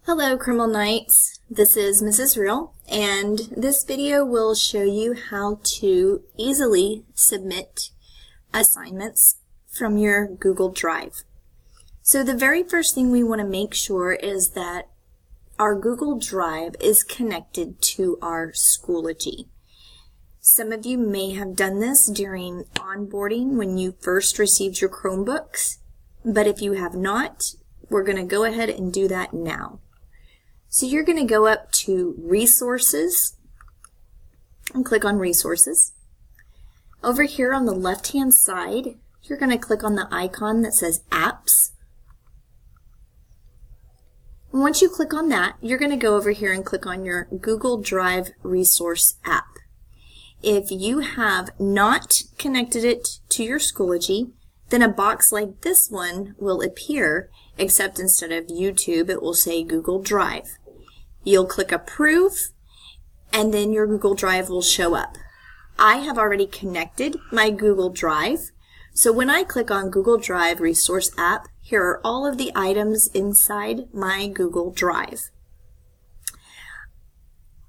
Hello Criminal Knights, this is Mrs. Real, and this video will show you how to easily submit assignments from your Google Drive. So the very first thing we want to make sure is that our Google Drive is connected to our Schoology. Some of you may have done this during onboarding when you first received your Chromebooks, but if you have not, we're going to go ahead and do that now. So you're going to go up to Resources and click on Resources. Over here on the left-hand side, you're going to click on the icon that says Apps. And once you click on that, you're going to go over here and click on your Google Drive Resource app. If you have not connected it to your Schoology, then a box like this one will appear, except instead of YouTube, it will say Google Drive. You'll click Approve, and then your Google Drive will show up. I have already connected my Google Drive, so when I click on Google Drive Resource App, here are all of the items inside my Google Drive.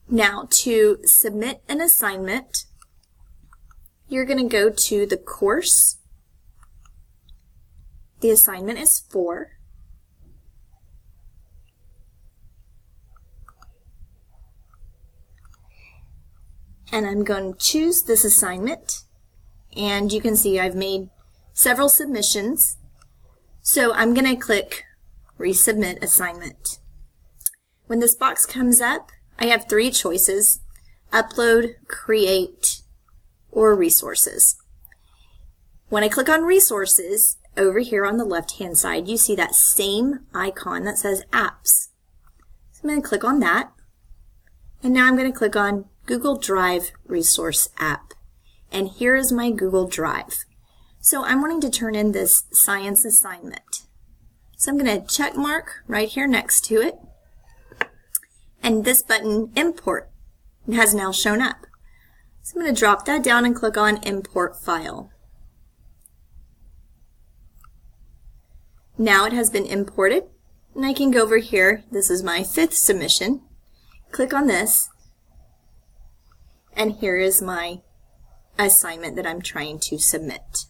Now, to submit an assignment, you're going to go to the course. The assignment is 4. And I'm going to choose this assignment, and you can see I've made several submissions. So I'm going to click Resubmit Assignment. When this box comes up, I have 3 choices: Upload, Create, or Resources. When I click on Resources, over here on the left-hand side, you see that same icon that says Apps. So I'm going to click on that, and now I'm going to click on Google Drive Resource App. And here is my Google Drive. So I'm wanting to turn in this science assignment. So I'm going to check mark right here next to it. And this button, Import, has now shown up. So I'm going to drop that down and click on Import File. Now it has been imported, and I can go over here. This is my 5th submission. Click on this, and here is my assignment that I'm trying to submit.